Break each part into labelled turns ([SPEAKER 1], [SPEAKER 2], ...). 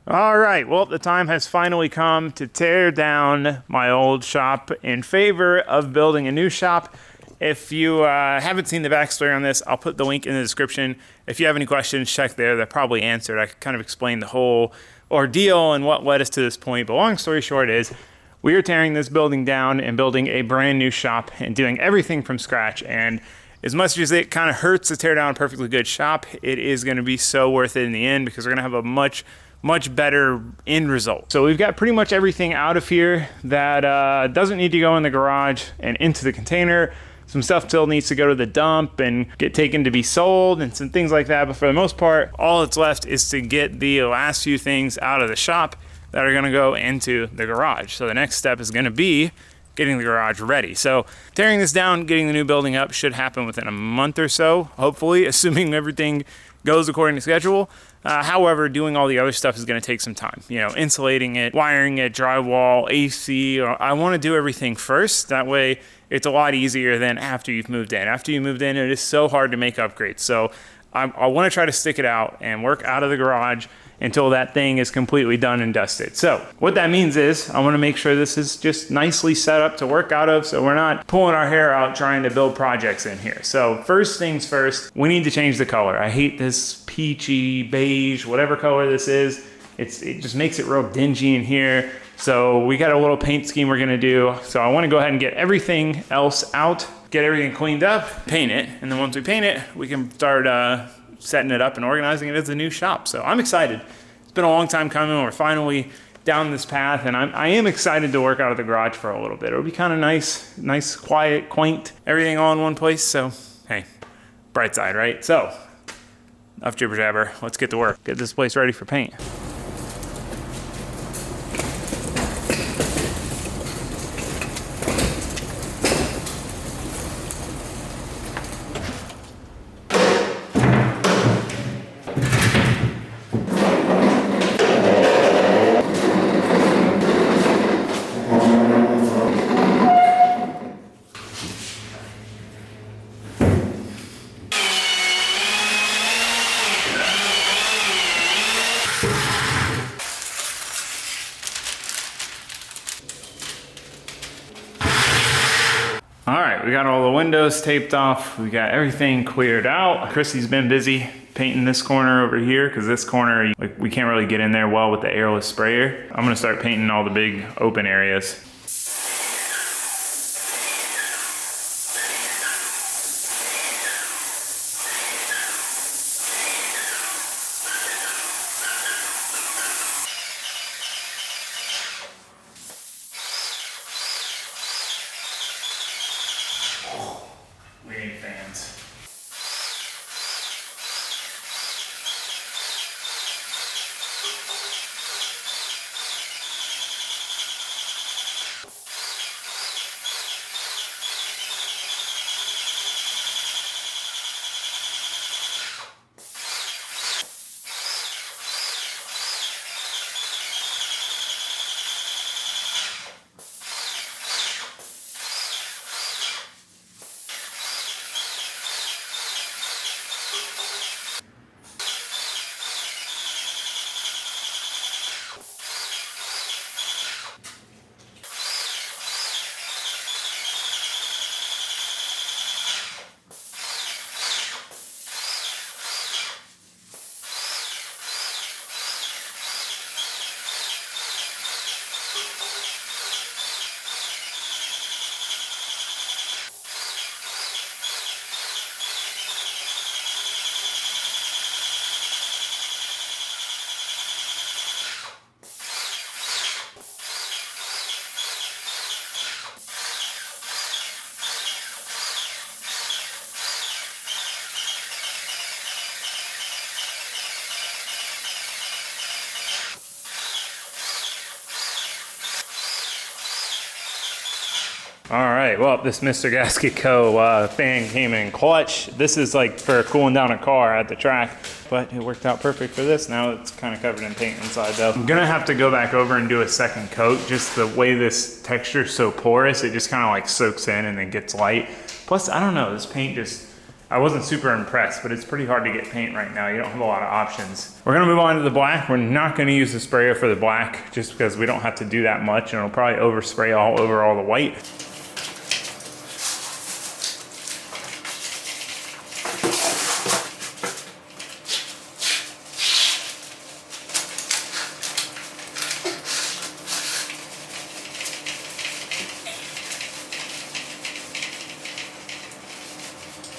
[SPEAKER 1] All right, well, the time has finally come to tear down my old shop in favor of building a new shop. If you haven't seen the backstory on this, I'll put the link in the description. If you have any questions, check there. They're probably answered. I kind of explained the whole ordeal and what led us to this point. But long story short is, we are tearing this building down and building a brand new shop and doing everything from scratch. And as much as it kind of hurts to tear down a perfectly good shop, it is going to be so worth it in the end because we're going to have a much better end result. So we've got pretty much everything out of here that doesn't need to go in the garage and into the container. Some stuff still needs to go to the dump and get taken to be sold and some things like that. But for the most part, all that's left is to get the last few things out of the shop that are gonna go into the garage. So the next step is gonna be getting the garage ready. So tearing this down, getting the new building up should happen within a month or so, hopefully, assuming everything goes according to schedule. However, doing all the other stuff is going to take some time. You know, insulating it, wiring it, drywall, AC. I want to do everything first. That way, it's a lot easier than after you've moved in. After you moved in, it is so hard to make upgrades. So I want to try to stick it out and work out of the garage until that thing is completely done and dusted. So what that means is I want to make sure this is just nicely set up to work out of so we're not pulling our hair out trying to build projects in here. So first things first, we need to change the color. I hate this peachy, beige, whatever color this is. It just makes it real dingy in here. So we got a little paint scheme we're gonna do. So I wanna go ahead and get everything else out, get everything cleaned up, paint it, and then once we paint it, we can start setting it up and organizing it as a new shop. So I'm excited. It's been a long time coming. We're finally down this path, and I am excited to work out of the garage for a little bit. It'll be kind of nice, quiet, quaint, everything all in one place. So hey, bright side, right? So enough jibber jabber. Let's get to work. Get this place ready for paint. All right, we got all the windows taped off. We got everything cleared out. Chrissy's been busy painting this corner over here because this corner, we can't really get in there well with the airless sprayer. I'm gonna start painting all the big open areas. We need fans. All right, well, this Mr. Gasket Co. fan came in clutch. This is like for cooling down a car at the track, but it worked out perfect for this. Now it's kind of covered in paint inside though. I'm gonna have to go back over and do a second coat. Just the way this texture is so porous, it just kind of like soaks in and then gets light. Plus, I don't know, this paint just, I wasn't super impressed, but it's pretty hard to get paint right now. You don't have a lot of options. We're gonna move on to the black. We're not gonna use the sprayer for the black just because we don't have to do that much, and it'll probably overspray all over all the white.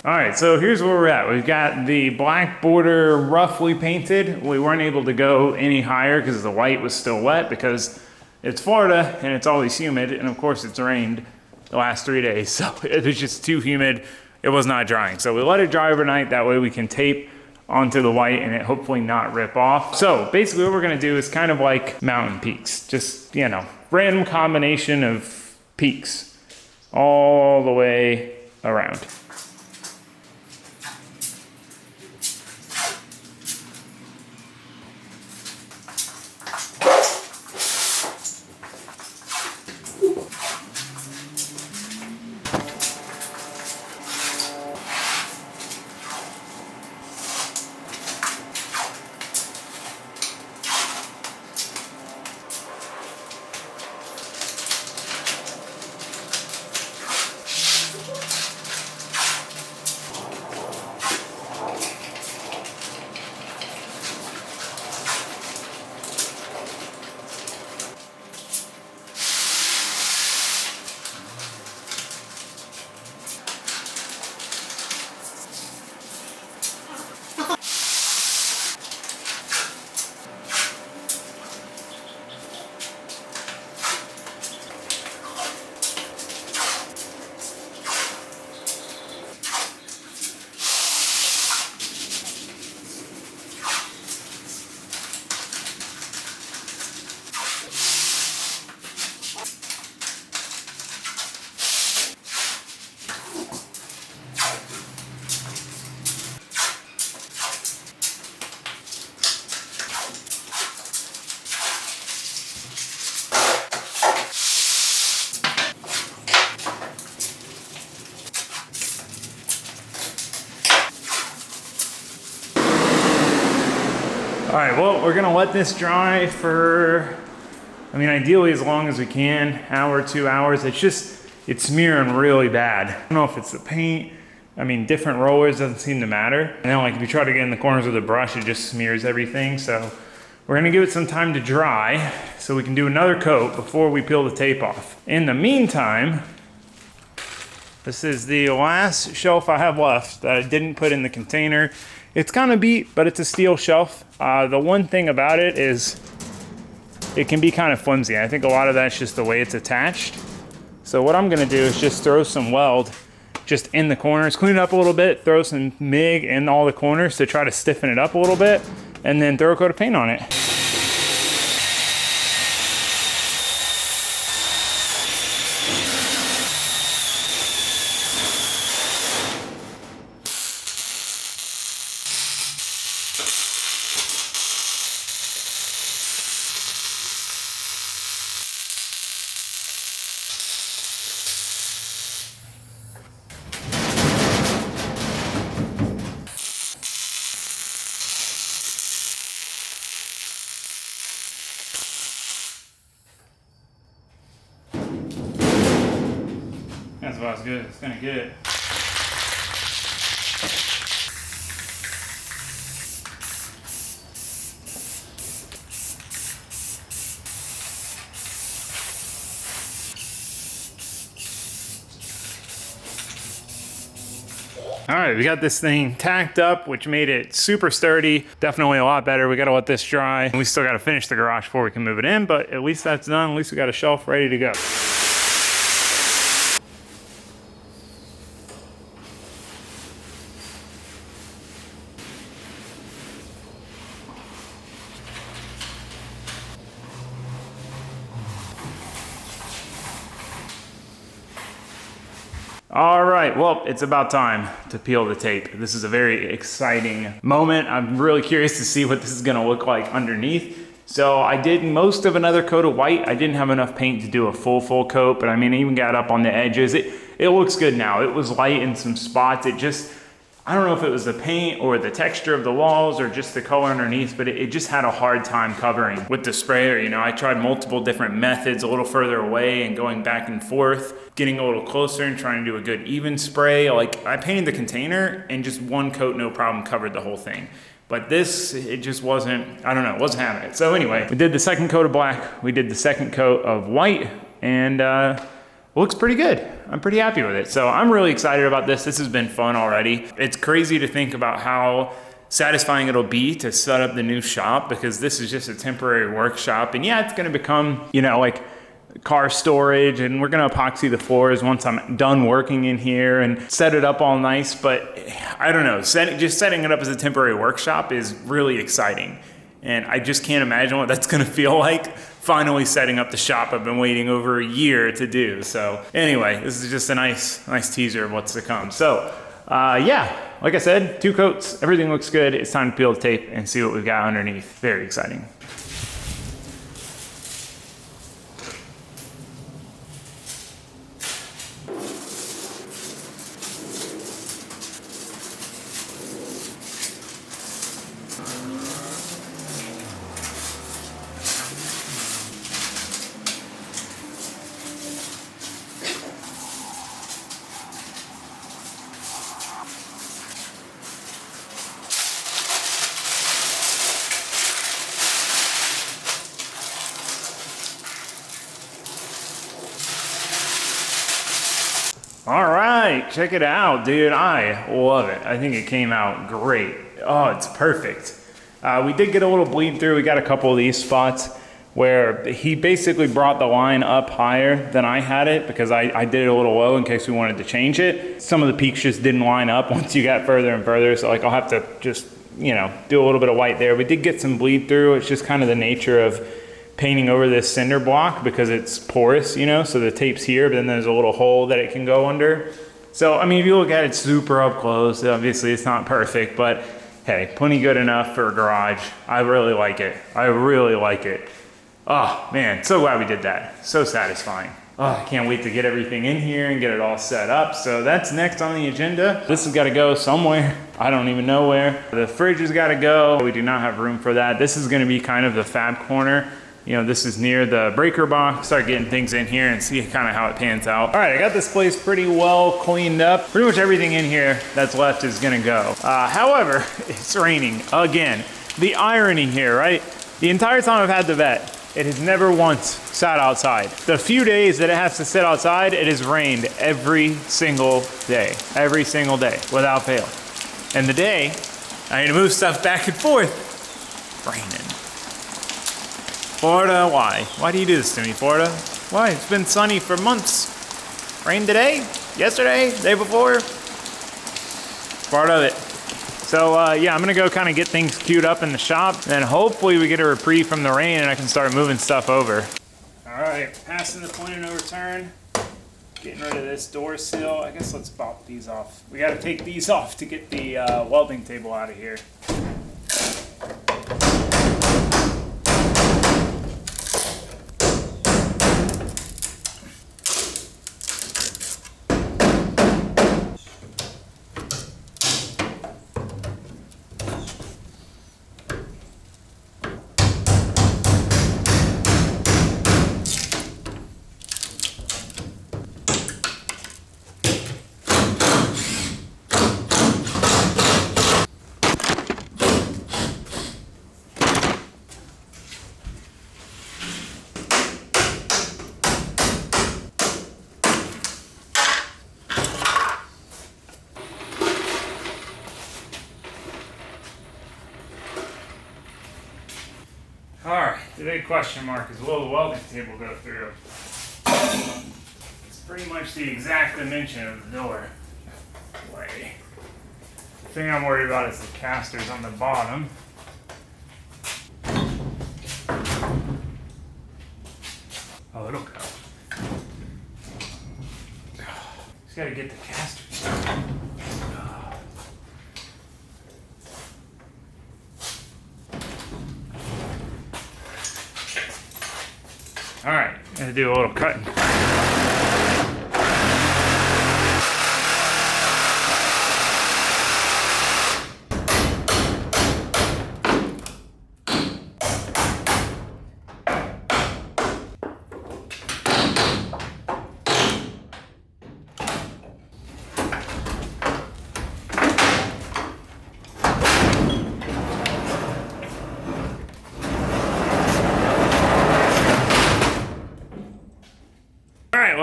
[SPEAKER 1] All right, so here's where we're at. We've got the black border roughly painted. We weren't able to go any higher because the white was still wet because it's Florida and it's always humid. And of course it's rained the last 3 days. So it was just too humid. It was not drying. So we let it dry overnight. That way we can tape onto the white and it hopefully not rip off. So basically what we're gonna do is kind of like mountain peaks. Just, you know, random combination of peaks all the way around. All right, well, we're gonna let this dry for, I mean, ideally as long as we can, hour, 2 hours. It's smearing really bad. I don't know if it's the paint. I mean, different rollers doesn't seem to matter. And then like if you try to get in the corners with a brush, it just smears everything. So we're gonna give it some time to dry so we can do another coat before we peel the tape off. In the meantime, this is the last shelf I have left that I didn't put in the container. It's kind of beat, but it's a steel shelf. The one thing about it is it can be kind of flimsy. I think a lot of that's just the way it's attached. So what I'm gonna do is just throw some weld just in the corners, clean it up a little bit, throw some MIG in all the corners to try to stiffen it up a little bit, and then throw a coat of paint on it. That's about as good as it's gonna get. All right, we got this thing tacked up, which made it super sturdy. Definitely a lot better. We gotta let this dry. We still gotta finish the garage before we can move it in, but at least that's done. At least we got a shelf ready to go. All right, well, it's about time to peel the tape. This is a very exciting moment. I'm really curious to see what this is gonna look like underneath. So I did most of another coat of white. I didn't have enough paint to do a full coat, but I mean, I even got up on the edges. It looks good now. It was light in some spots. I don't know if it was the paint or the texture of the walls or just the color underneath, but it just had a hard time covering with the sprayer. You know, I tried multiple different methods, a little further away and going back and forth, getting a little closer and trying to do a good even spray. Like, I painted the container and just one coat, no problem, covered the whole thing. But this, it just wasn't, I don't know, wasn't having it. So anyway, we did the second coat of black, we did the second coat of white, and looks pretty good. I'm pretty happy with it. So I'm really excited about this. This has been fun already. It's crazy to think about how satisfying it'll be to set up the new shop, because this is just a temporary workshop. And yeah, it's gonna become, you know, like car storage, and we're gonna epoxy the floors once I'm done working in here and set it up all nice. But I don't know, just setting it up as a temporary workshop is really exciting. And I just can't imagine what that's gonna feel like, finally setting up the shop I've been waiting over a year to do. So anyway, this is just a nice teaser of what's to come. So yeah, like I said, 2 coats, everything looks good. It's time to peel the tape and see what we've got underneath. Very exciting. All right, check it out, dude. I love it. I think it came out great. Oh, it's perfect. We did get a little bleed through. We got a couple of these spots where he basically brought the line up higher than I had it, because I did it a little low in case we wanted to change it. Some of the peaks just didn't line up once you got further and further. So like, I'll have to just, you know, do a little bit of white there. We did get some bleed through. It's just kind of the nature of painting over this cinder block because it's porous, you know, so the tape's here, but then there's a little hole that it can go under. So, I mean, if you look at it super up close, obviously it's not perfect, but hey, plenty good enough for a garage. I really like it. I really like it. Oh man, so glad we did that. So satisfying. Oh, I can't wait to get everything in here and get it all set up. So that's next on the agenda. This has got to go somewhere. I don't even know where. The fridge has got to go. We do not have room for that. This is going to be kind of the fab corner. You know, this is near the breaker box. Start getting things in here and see kind of how it pans out. All right, I got this place pretty well cleaned up. Pretty much everything in here that's left is gonna go. However, it's raining again. The irony here, right? The entire time I've had the vet, it has never once sat outside. The few days that it has to sit outside, it has rained every single day without fail. And the day I need to move stuff back and forth, raining. Florida, why? Why do you do this to me, Florida? Why? It's been sunny for months. Rain today, yesterday, day before. Part of it. So yeah, I'm gonna go kind of get things queued up in the shop, and hopefully we get a reprieve from the rain and I can start moving stuff over. All right, passing the point of no return. Getting rid of this door sill. I guess let's pop these off. We gotta take these off to get the welding table out of here. Alright, the big question mark is, will the welding table go through? It's pretty much the exact dimension of the door. The thing I'm worried about is the casters on the bottom. Oh, it'll go. Just gotta get the casters. All right, gonna do a little cutting.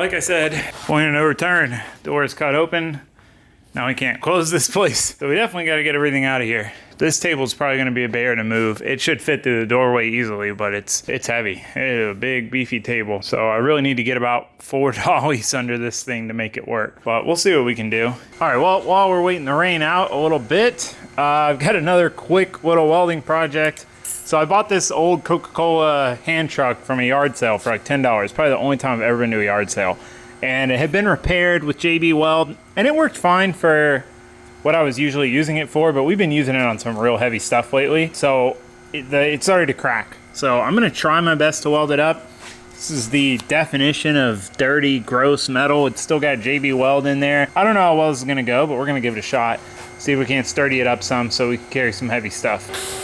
[SPEAKER 1] like I said, point of no return. Door is cut open. Now we can't close this place. So we definitely got to get everything out of here. This table's probably going to be a bear to move. It should fit through the doorway easily, but it's heavy. It is a big, beefy table. So I really need to get about 4 dollies under this thing to make it work. But we'll see what we can do. All right, well, while we're waiting the rain out a little bit, I've got another quick little welding project. So I bought this old Coca-Cola hand truck from a yard sale for like $10. Probably the only time I've ever been to a yard sale. And it had been repaired with JB Weld, and it worked fine for what I was usually using it for, but we've been using it on some real heavy stuff lately. So it started to crack. So I'm gonna try my best to weld it up. This is the definition of dirty, gross metal. It's still got JB Weld in there. I don't know how well this is gonna go, but we're gonna give it a shot. See if we can't sturdy it up some so we can carry some heavy stuff.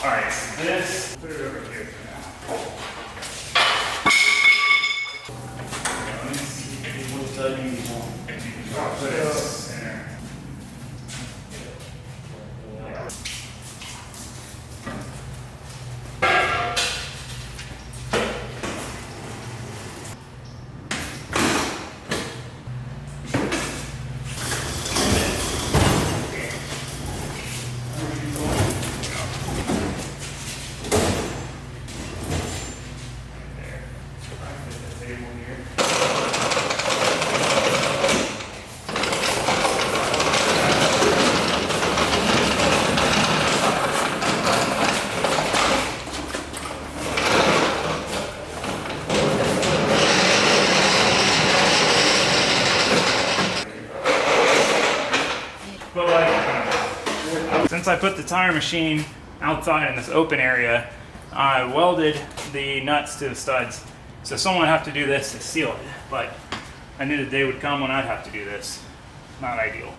[SPEAKER 1] Alright, so this, put it over here for now. Let me see if it will tell you I'll put it center. Since I put the tire machine outside in this open area, I welded the nuts to the studs. So someone would have to do this to seal it, but I knew the day would come when I'd have to do this. Not ideal.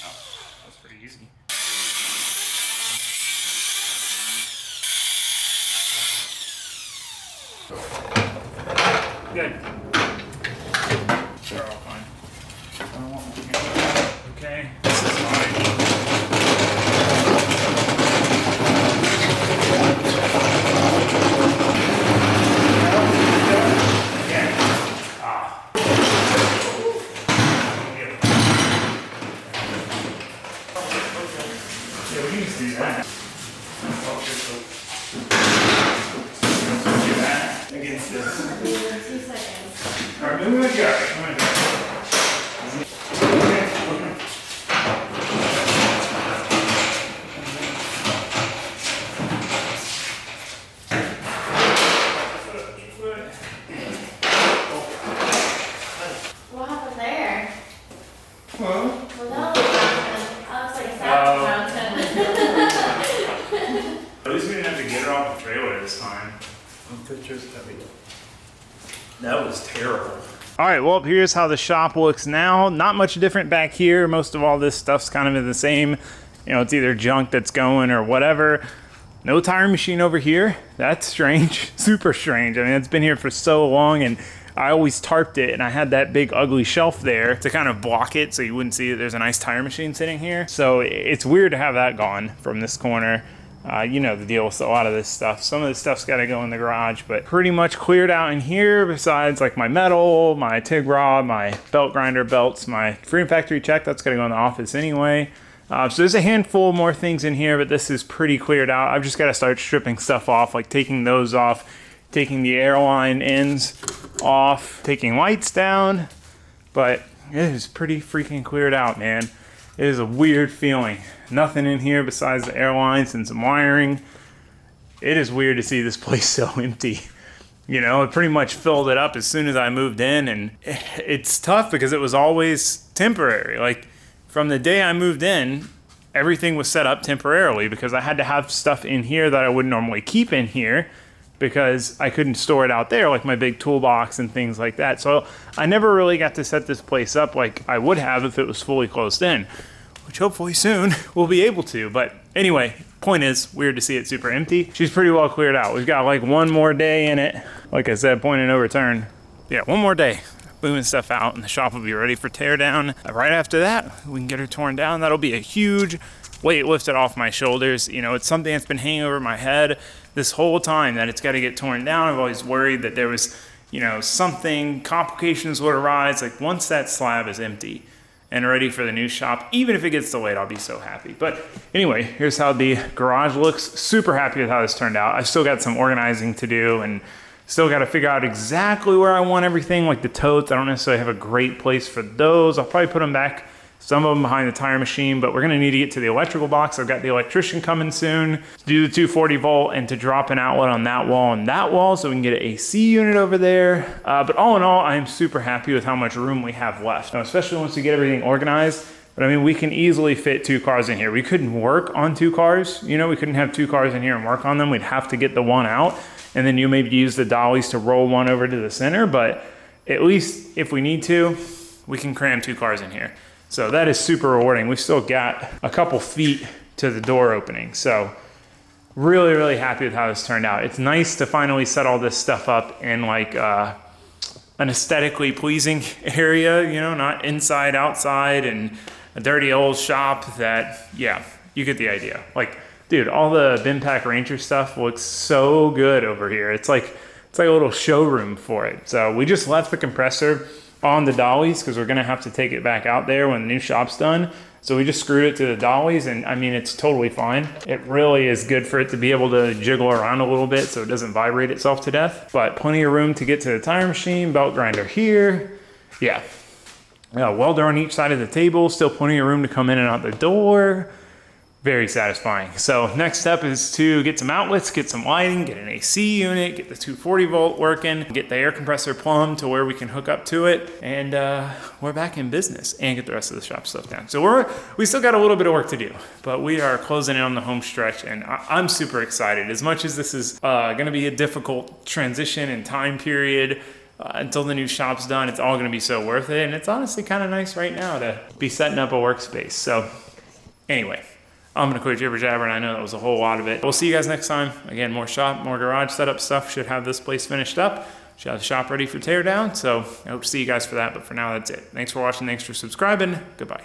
[SPEAKER 1] Oh, that was pretty easy. Good. They're all fine. Okay, this is mine. Again. Ah. Yeah, we can just do that. Do that against this.
[SPEAKER 2] 2 seconds.
[SPEAKER 1] Alright, move it here. Come on.
[SPEAKER 2] What happened there?
[SPEAKER 1] Well,
[SPEAKER 2] Well, that was a mountain. I was like, that's a mountain.
[SPEAKER 1] at least we didn't have to get her off the trailer this time. That was terrible. All right, well, here's how the shop looks now. Not much different back here. Most of all this stuff's kind of in the same, you know, it's either junk that's going or whatever. No tire machine over here. That's strange, super strange. I mean, it's been here for so long, and I always tarped it, and I had that big ugly shelf there to kind of block it so you wouldn't see that there's a nice tire machine sitting here. So it's weird to have that gone from this corner. You know the deal with a lot of this stuff. Some of this stuff's got to go in the garage, but pretty much cleared out in here besides like my metal, my TIG rod, my belt grinder belts, my Freedom Factory check. That's got to go in the office anyway. So there's a handful more things in here, but this is pretty cleared out. I've just got to start stripping stuff off, like taking those off, taking the airline ends off, taking lights down, but it is pretty freaking cleared out, man. It is a weird feeling. Nothing in here besides the airlines and some wiring. It is weird to see this place so empty. You know, it pretty much filled it up as soon as I moved in, and it's tough because it was always temporary. Like, from the day I moved in, everything was set up temporarily because I had to have stuff in here that I wouldn't normally keep in here because I couldn't store it out there, like my big toolbox and things like that. So I never really got to set this place up like I would have if it was fully closed in, which hopefully soon we'll be able to. But anyway, point is, weird to see it super empty. She's pretty well cleared out. We've got like one more day in it. Like I said, point of no return. Yeah, one more day. Moving stuff out and the shop will be ready for tear down. Right after that, we can get her torn down. That'll be a huge weight lifted off my shoulders. You know, it's something that's been hanging over my head this whole time that it's got to get torn down. I've always worried that there was, you know, complications would arise. Like once that slab is empty and ready for the new shop, even if it gets delayed, I'll be so happy. But anyway, here's how the garage looks. Super happy with how this turned out. I've still got some organizing to do and still got to figure out exactly where I want everything, like the totes. I don't necessarily have a great place for those. I'll probably put them back, some of them behind the tire machine, but we're gonna need to get to the electrical box. I've got the electrician coming soon to do the 240 volt and to drop an outlet on that wall and that wall so we can get an AC unit over there. But all in all, I am super happy with how much room we have left, now, especially once we get everything organized. But I mean, we can easily fit 2 cars in here. We couldn't work on 2 cars. You know, we couldn't have 2 cars in here and work on them. We'd have to get the one out. And then you maybe use the dollies to roll one over to the center. But at least if we need to, we can cram 2 cars in here. So that is super rewarding. We've still got a couple feet to the door opening. So really, really happy with how this turned out. It's nice to finally set all this stuff up in like an aesthetically pleasing area, you know, not inside, outside, and a dirty old shop that, yeah, you get the idea. Like, dude, all the bin pack Ranger stuff looks so good over here. It's like a little showroom for it. So we just left the compressor on the dollies because we're gonna have to take it back out there when the new shop's done. So we just screwed it to the dollies and I mean, it's totally fine. It really is good for it to be able to jiggle around a little bit so it doesn't vibrate itself to death. But plenty of room to get to the tire machine, belt grinder here. Yeah. Welder on each side of the table, still plenty of room to come in and out the door. Very satisfying. So next step is to get some outlets, get some lighting, get an AC unit, get the 240 volt working, get the air compressor plumbed to where we can hook up to it, and we're back in business and get the rest of the shop stuff down. So we still got a little bit of work to do, but we are closing in on the home stretch, and I'm super excited. As much as this is going to be a difficult transition and time period, until the new shop's done, it's all going to be so worth it. And it's honestly kind of nice right now to be setting up a workspace. So anyway, I'm going to quit jibber jabber, and I know that was a whole lot of it. We'll see you guys next time. Again, more shop, more garage setup stuff. Should have this place finished up. Should have the shop ready for tear down. So I hope to see you guys for that. But for now, that's it. Thanks for watching. Thanks for subscribing. Goodbye.